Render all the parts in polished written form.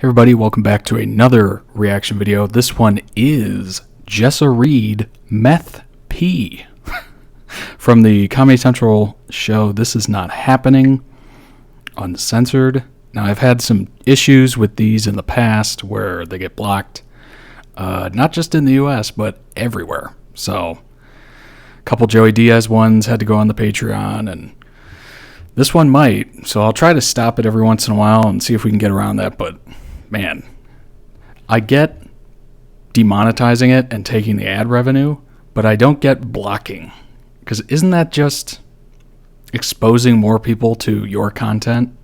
Everybody, welcome back to another reaction video. This one is Jessa Reed, Meth P. From the Comedy Central show This Is Not Happening, uncensored. Now, I've had some issues with these in the past where they get blocked, not just in the US, but everywhere. So, a couple Joey Diaz ones had to go on the Patreon, and this one might. So I'll try to stop it every once in a while and see if we can get around that, but man, I get demonetizing it and taking the ad revenue, but I don't get blocking. Because isn't that just exposing more people to your content?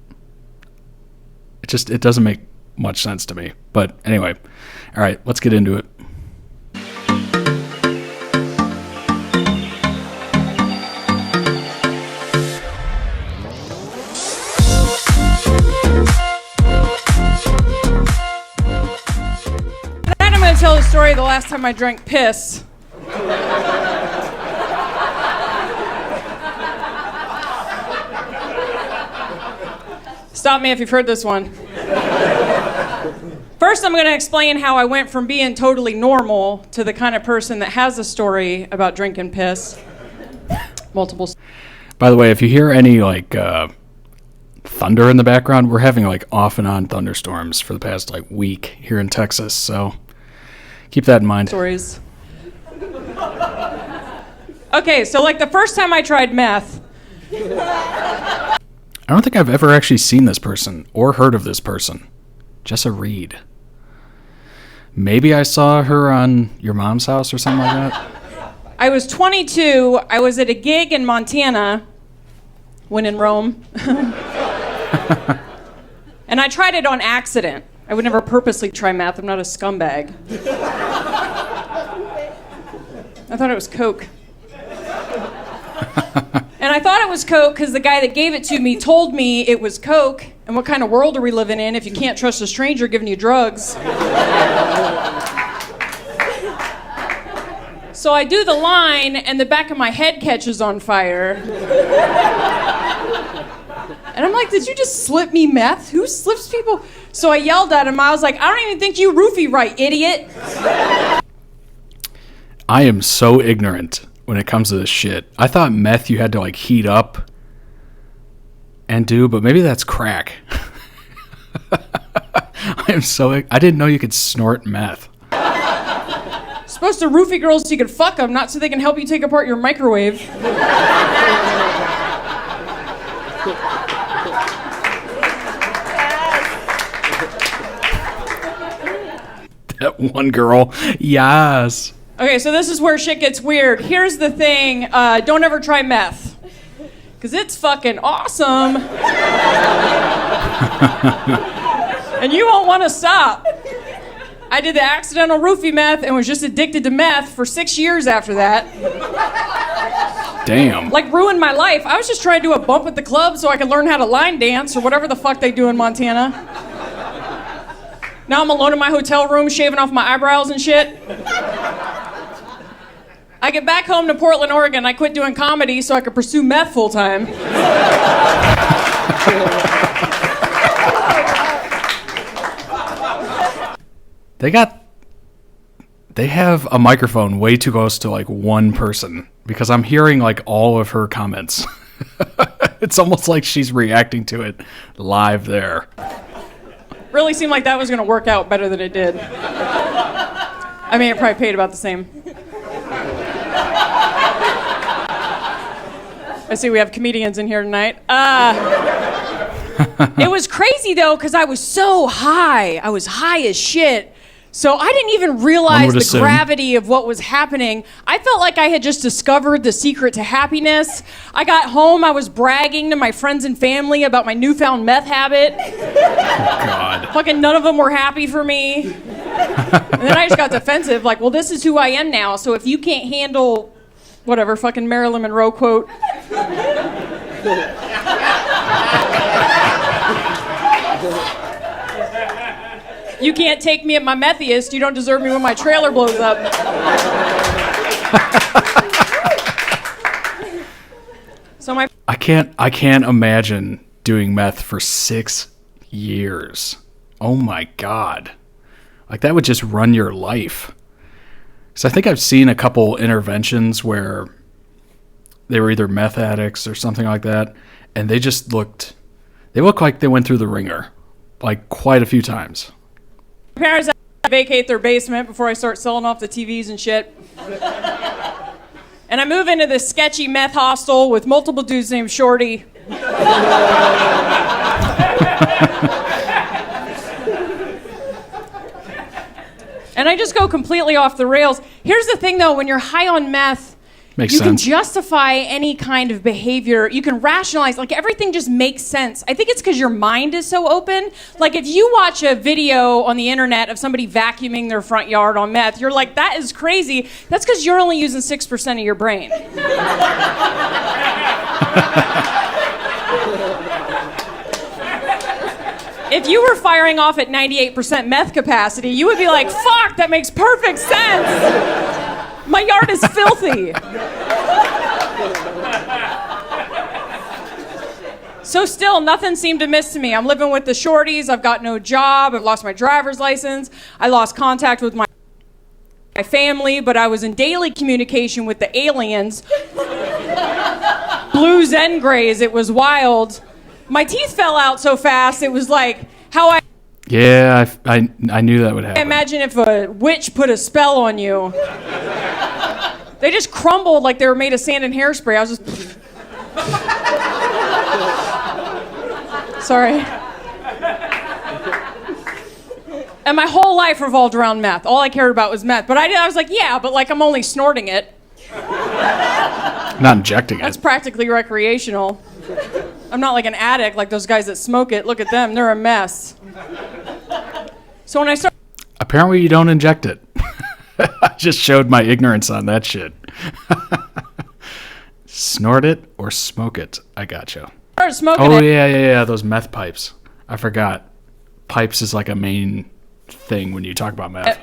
It doesn't make much sense to me. But anyway, all right, let's get into it. Tell the story of the last time I drank piss. Stop me if you've heard this one. First, I'm going to explain how I went from being totally normal to the kind of person that has a story about drinking piss. Multiple. By the way, if you hear any thunder in the background, we're having off and on thunderstorms for the past week here in Texas, so keep that in mind. Stories. Okay, so the first time I tried meth. I don't think I've ever actually seen this person or heard of this person. Jessa Reed. Maybe I saw her on Your Mom's House or something like that. I was 22. I was at a gig in Montana, when in Rome. And I tried it on accident. I would never purposely try meth. I'm not a scumbag. I thought it was Coke. And I thought it was Coke because the guy that gave it to me told me it was Coke. And what kind of world are we living in if you can't trust a stranger giving you drugs? So I do the line, and the back of my head catches on fire. And I'm like, did you just slip me meth? Who slips people? So I yelled at him. I was like, I don't even think you roofie right, idiot. I am so ignorant when it comes to this shit. I thought meth you had to heat up and do, but maybe that's crack. I didn't know you could snort meth. Supposed to roofie girls so you can fuck them, not so they can help you take apart your microwave. That one girl, yes. Okay, so this is where shit gets weird. Here's the thing, don't ever try meth. Because it's fucking awesome. And you won't want to stop. I did the accidental roofie meth and was just addicted to meth for 6 years after that. Damn. Ruined my life. I was just trying to do a bump at the club so I could learn how to line dance or whatever the fuck they do in Montana. Now I'm alone in my hotel room shaving off my eyebrows and shit. I get back home to Portland, Oregon. I quit doing comedy so I could pursue meth full time. They have a microphone way too close to one person because I'm hearing all of her comments. It's almost like she's reacting to it live there. Really seemed like that was going to work out better than it did. I mean, it probably paid about the same. I see we have comedians in here tonight. It was crazy, though, because I was so high. I was high as shit. So I didn't even realize the gravity of what was happening. I felt like I had just discovered the secret to happiness. I got home, I was bragging to my friends and family about my newfound meth habit. Oh, God. Fucking none of them were happy for me. And then I just got defensive, well, this is who I am now, so if you can't handle whatever fucking Marilyn Monroe quote. You can't take me at my methiest. You don't deserve me when my trailer blows up. So I can't imagine doing meth for 6 years. Oh my God. Like that would just run your life. So I think I've seen a couple interventions where they were either meth addicts or something like that, and they looked like they went through the ringer, like quite a few times. My parents had to vacate their basement before I start selling off the TVs and shit. And I move into this sketchy meth hostel with multiple dudes named Shorty. And I just go completely off the rails. Here's the thing, though. When you're high on meth, you can justify any kind of behavior. You can rationalize. Like, everything just makes sense. I think it's because your mind is so open. Like, if you watch a video on the internet of somebody vacuuming their front yard on meth, you're like, that is crazy. That's because you're only using 6% of your brain. If you were firing off at 98% meth capacity, you would be like, fuck, that makes perfect sense. My yard is filthy. So still, nothing seemed amiss to me. I'm living with the Shorties. I've got no job. I've lost my driver's license. I lost contact with my family, but I was in daily communication with the aliens. Blues and grays. It was wild. My teeth fell out so fast, it was like how I... Yeah, I knew that would happen. Imagine if a witch put a spell on you. They just crumbled like they were made of sand and hairspray. I was just... Sorry. And my whole life revolved around meth. All I cared about was meth. But I was like, yeah, but like I'm only snorting it. Not injecting it. That's practically recreational. I'm not like an addict like those guys that smoke it. Look at them. They're a mess. So when I started... Apparently you don't inject it. I just showed my ignorance on that shit. Snort it or smoke it. I gotcha. Started smoking it. Yeah. Those meth pipes. I forgot. Pipes is like a main thing when you talk about meth.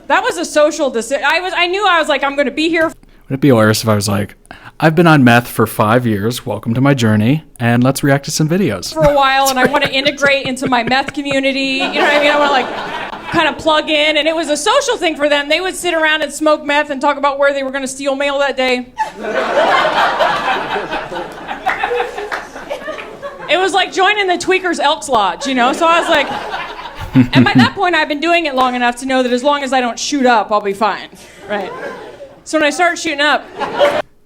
That was a social decision. I knew I was like, I'm going to be here. Would it be worse if I was like, I've been on meth for 5 years. Welcome to my journey, and let's react to some videos. For a while, and I want to integrate into my meth community. You know what I mean? I want to like kind of plug in, and it was a social thing for them. They would sit around and smoke meth and talk about where they were going to steal mail that day. It was like joining the Tweakers Elks Lodge, you know? So I was like, and by that point, I've been doing it long enough to know that as long as I don't shoot up, I'll be fine, right? So when I started shooting up...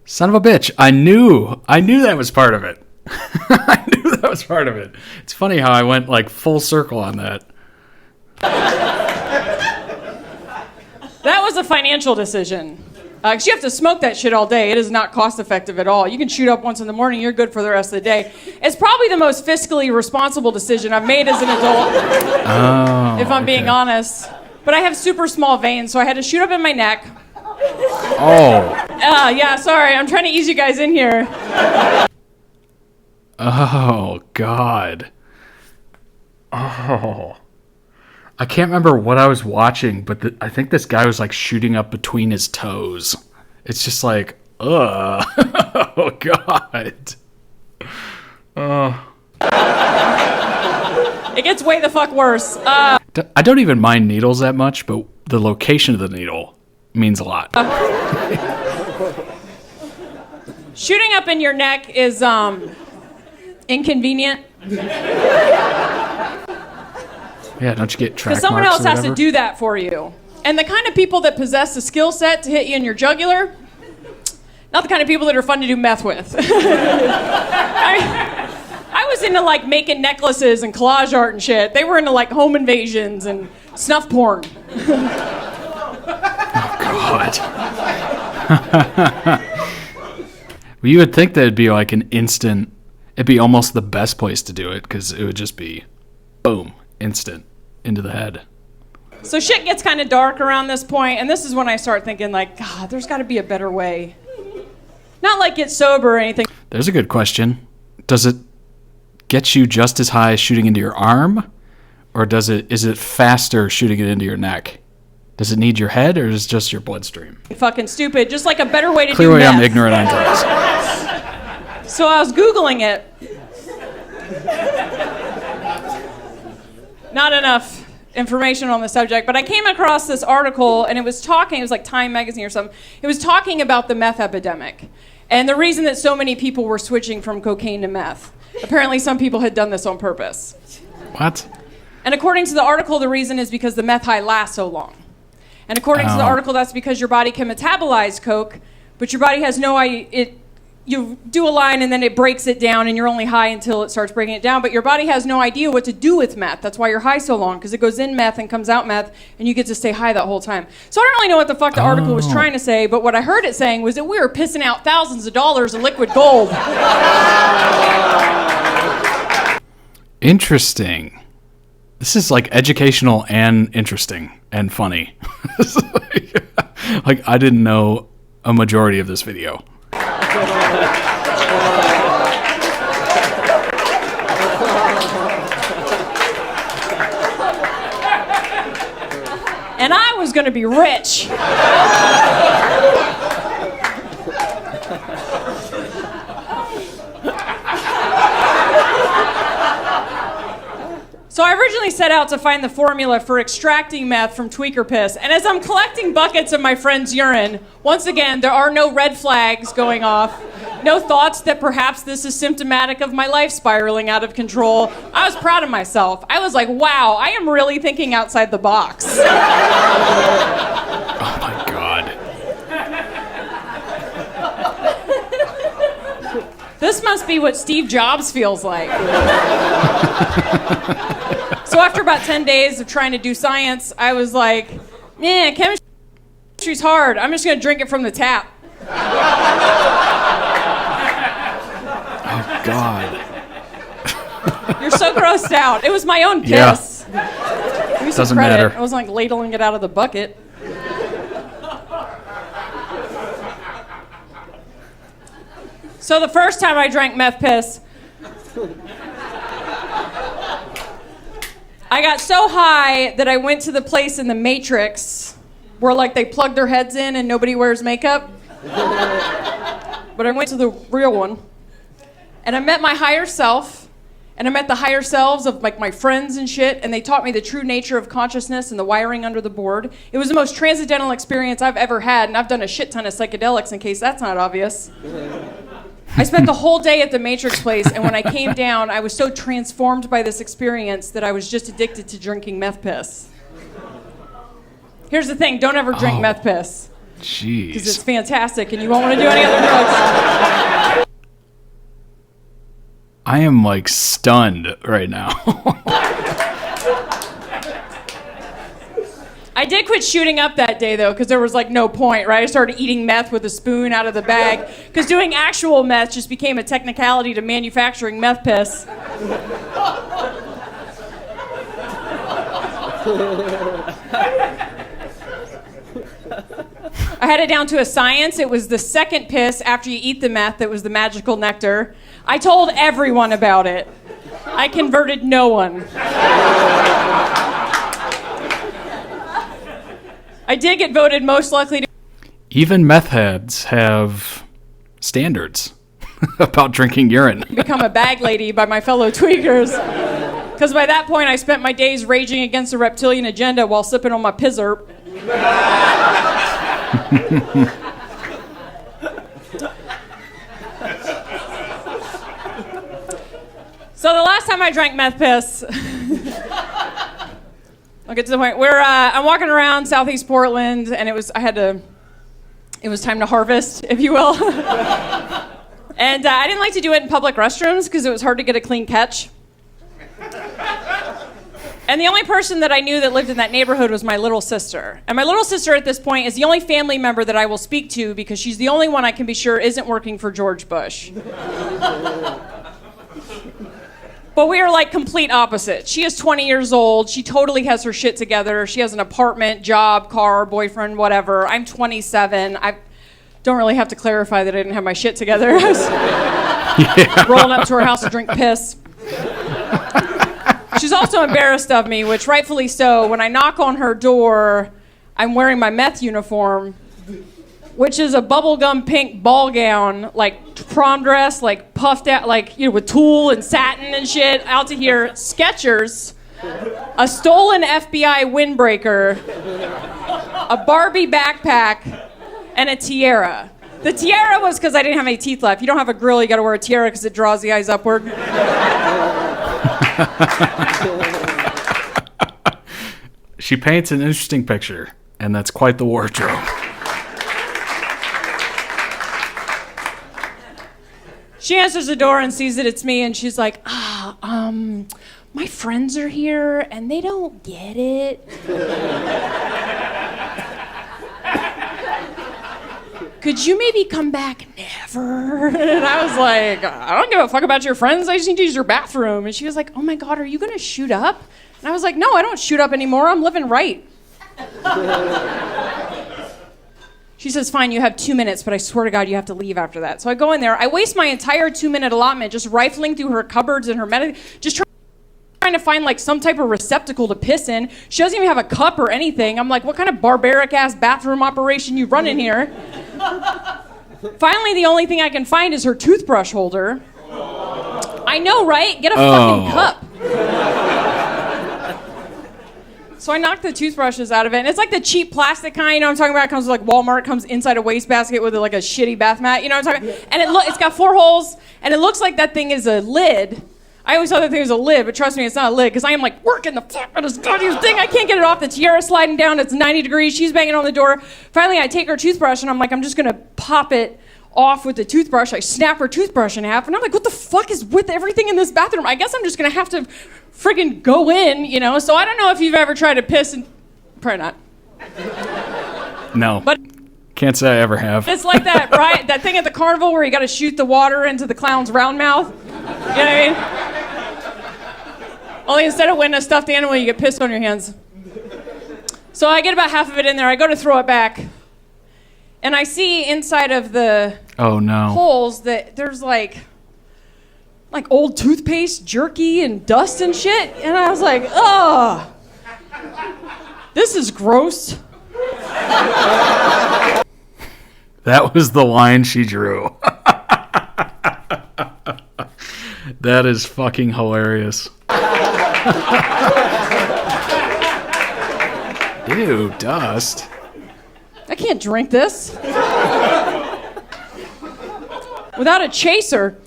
Son of a bitch, I knew that was part of it. I knew that was part of it. It's funny how I went like full circle on that. That was a financial decision. Because you have to smoke that shit all day. It is not cost effective at all. You can shoot up once in the morning, you're good for the rest of the day. It's probably the most fiscally responsible decision I've made as an adult. If I'm being honest. But I have super small veins, so I had to shoot up in my neck. Yeah, sorry. I'm trying to ease you guys in here. Oh, God. Oh. I can't remember what I was watching, but I think this guy was like shooting up between his toes. It's just like, ugh. Oh, God. It gets way the fuck worse. I don't even mind needles that much, but the location of the needle means a lot. Shooting up in your neck is inconvenient. Yeah, don't you get track marks? Because someone else has to do that for you. And the kind of people that possess the skill set to hit you in your jugular, not the kind of people that are fun to do meth with. I was into like making necklaces and collage art and shit. They were into like home invasions and snuff porn. God. Well, you would think that it'd be like an instant, it'd be almost the best place to do it because it would just be boom, instant into the head. So shit gets kind of dark around this point, and this is when I start thinking like, God, there's got to be a better way. Not like get sober or anything. There's a good question. Does it get you just as high as shooting into your arm? Or is it faster shooting it into your neck? Does it need your head, or is it just your bloodstream? Fucking stupid. Just like a better way to Clearly do meth. I'm ignorant on drugs. So I was Googling it. Not enough information on the subject, but I came across this article, and it was like Time magazine or something. It was talking about the meth epidemic and the reason that so many people were switching from cocaine to meth. Apparently some people had done this on purpose. What? And according to the article, the reason is because the meth high lasts so long. And according to the article, that's because your body can metabolize coke, but your body has no idea. You do a line and then it breaks it down and you're only high until it starts breaking it down, but your body has no idea what to do with meth. That's why you're high so long, because it goes in meth and comes out meth, and you get to stay high that whole time. So I don't really know what the fuck the article was trying to say, but what I heard it saying was that we were pissing out thousands of dollars of liquid gold. Interesting. This is like educational and interesting and funny. Like, I didn't know a majority of this video. And I was going to be rich. So I originally set out to find the formula for extracting meth from tweaker piss, and as I'm collecting buckets of my friend's urine, once again, there are no red flags going off, no thoughts that perhaps this is symptomatic of my life spiraling out of control. I was proud of myself. I was like, wow, I am really thinking outside the box. Oh my God. This must be what Steve Jobs feels like. So after about 10 days of trying to do science, I was like, man, chemistry's hard. I'm just going to drink it from the tap. Oh, God. You're so grossed out. It was my own piss. Yeah. It Doesn't matter. I wasn't like ladling it out of the bucket. So the first time I drank meth piss, I got so high that I went to the place in The Matrix where like they plug their heads in and nobody wears makeup. But I went to the real one. And I met my higher self, and I met the higher selves of like my friends and shit, and they taught me the true nature of consciousness and the wiring under the board. It was the most transcendental experience I've ever had, and I've done a shit ton of psychedelics in case that's not obvious. I spent the whole day at the Matrix place, and when I came down, I was so transformed by this experience that I was just addicted to drinking meth piss. Here's the thing, don't ever drink meth piss. Jeez. Because it's fantastic, and you won't want to do any other drugs. I am like stunned right now. I did quit shooting up that day, though, because there was, like, no point, right? I started eating meth with a spoon out of the bag, because doing actual meth just became a technicality to manufacturing meth piss. I had it down to a science. It was the second piss after you eat the meth that was the magical nectar. I told everyone about it. I converted no one. I did get voted most likely to... Even meth heads have standards about drinking urine. ...become a bag lady by my fellow tweakers. Because by that point, I spent my days raging against the reptilian agenda while sipping on my pizzerp. So the last time I drank meth piss... I'll get to the point where I'm walking around Southeast Portland, and it was time to harvest, if you will. And I didn't like to do it in public restrooms because it was hard to get a clean catch. And the only person that I knew that lived in that neighborhood was my little sister. And my little sister at this point is the only family member that I will speak to because she's the only one I can be sure isn't working for George Bush. But we are like complete opposites. She is 20 years old. She totally has her shit together. She has an apartment, job, car, boyfriend, whatever. I'm 27. I don't really have to clarify that I didn't have my shit together. I was rolling up to her house to drink piss. She's also embarrassed of me, which rightfully so. When I knock on her door, I'm wearing my meth uniform. which is a bubblegum pink ball gown, like prom dress, like puffed out, like, you know, with tulle and satin and shit, out to here. Skechers, a stolen FBI windbreaker, a Barbie backpack, and a tiara. The tiara was because I didn't have any teeth left. You don't have a grill, you gotta wear a tiara because it draws the eyes upward. She paints an interesting picture, and that's quite the wardrobe. She answers the door and sees that it's me, and she's like, my friends are here, and they don't get it. Could you maybe come back never? And I was like, I don't give a fuck about your friends. I just need to use your bathroom. And she was like, oh my God, are you going to shoot up? And I was like, no, I don't shoot up anymore. I'm living right. She says, fine, you have 2 minutes, but I swear to God, you have to leave after that. So I go in there. I waste my entire 2-minute allotment just rifling through her cupboards and her just trying to find like some type of receptacle to piss in. She doesn't even have a cup or anything. I'm like, what kind of barbaric ass bathroom operation you run in here? Finally, the only thing I can find is her toothbrush holder. I know, right? Get a fucking cup. So I knocked the toothbrushes out of it. And it's like the cheap plastic kind, you know what I'm talking about? It comes with like Walmart, comes inside a wastebasket with like a shitty bath mat, you know what I'm talking about? And it's got 4 holes, and it looks like that thing is a lid. I always thought that thing was a lid, but trust me, it's not a lid, because I am like working the fuck out of this goddamn thing. I can't get it off. The tiara sliding down. It's 90 degrees. She's banging on the door. Finally, I take her toothbrush, and I'm like, I'm just going to pop it off with the toothbrush. I snap her toothbrush in half, and I'm like, what the fuck is with everything in this bathroom? I guess I'm just going to have to friggin' go in, you know? So I don't know if you've ever tried to piss and... Probably not. No. But can't say I ever have. it's like that, right? That thing at the carnival where you got to shoot the water into the clown's round mouth. You know what I mean? Only instead of winning a stuffed animal, you get pissed on your hands. So I get about half of it in there. I go to throw it back. And I see inside of the holes that there's like old toothpaste, jerky, and dust and shit. And I was like, ugh. This is gross. That was the line she drew. That is fucking hilarious. Ew, dust. I can't drink this. Without a chaser.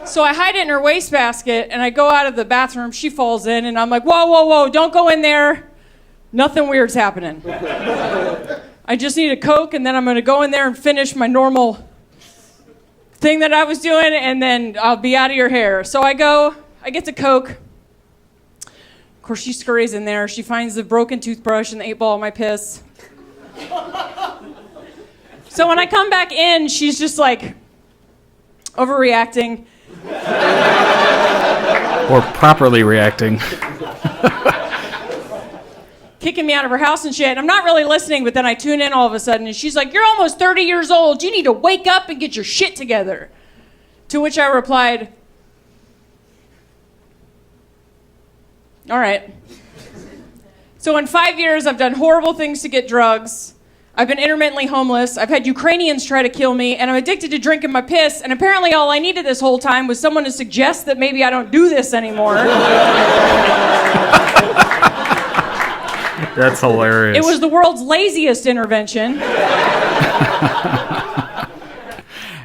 So I hide it in her wastebasket, and I go out of the bathroom. She falls in, and I'm like, whoa, whoa, whoa, don't go in there. Nothing weird's happening. I just need a Coke, and then I'm going to go in there and finish my normal thing that I was doing, and then I'll be out of your hair. So I get the Coke. Of course, she scurries in there. She finds the broken toothbrush and the 8-ball of my piss. So when I come back in, she's just like overreacting. Or properly reacting. Kicking me out of her house and shit. I'm not really listening, but then I tune in all of a sudden, and she's like, you're almost 30 years old. You need to wake up and get your shit together. To which I replied, all right. So in 5 years, I've done horrible things to get drugs. I've been intermittently homeless. I've had Ukrainians try to kill me, and I'm addicted to drinking my piss. And apparently all I needed this whole time was someone to suggest that maybe I don't do this anymore. That's hilarious. It was the world's laziest intervention.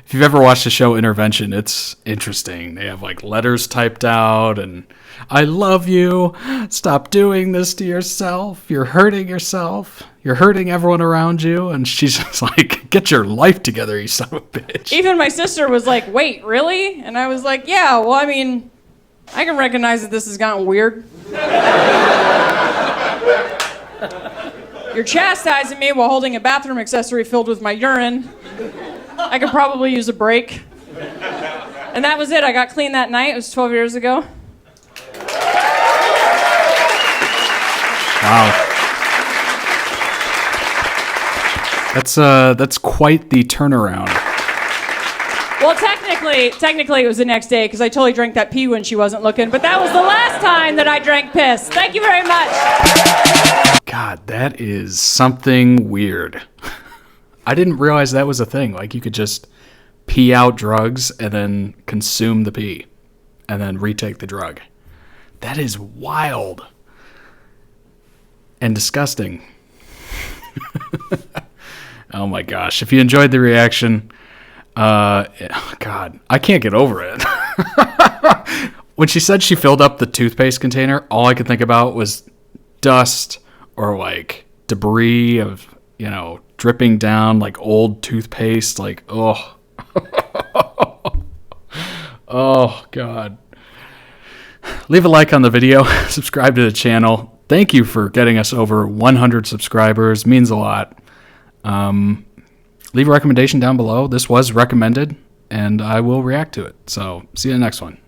If you've ever watched the show Intervention, it's interesting. They have like letters typed out and I love you. Stop doing this to yourself. You're hurting yourself. You're hurting everyone around you. And she's just like, get your life together, you son of a bitch. Even my sister was like, wait, really? And I was like, yeah, well, I mean, I can recognize that this has gotten weird. You're chastising me while holding a bathroom accessory filled with my urine. I could probably use a break. And that was it. I got clean that night. It was 12 years ago. Wow. That's quite the turnaround. Well, technically it was the next day because I totally drank that pee when she wasn't looking. But that was the last time that I drank piss. Thank you very much. God, that is something weird. I didn't realize that was a thing. Like, you could just pee out drugs and then consume the pee and then retake the drug. That is wild and disgusting. Oh my gosh. If you enjoyed the reaction, God, I can't get over it. When she said she filled up the toothpaste container, all I could think about was dust or like debris of, dripping down like old toothpaste. Like, oh. Oh, God. Leave a like on the video. Subscribe to the channel. Thank you for getting us over 100 subscribers. Means a lot. Leave a recommendation down below. This was recommended, and I will react to it. So, see you in the next one.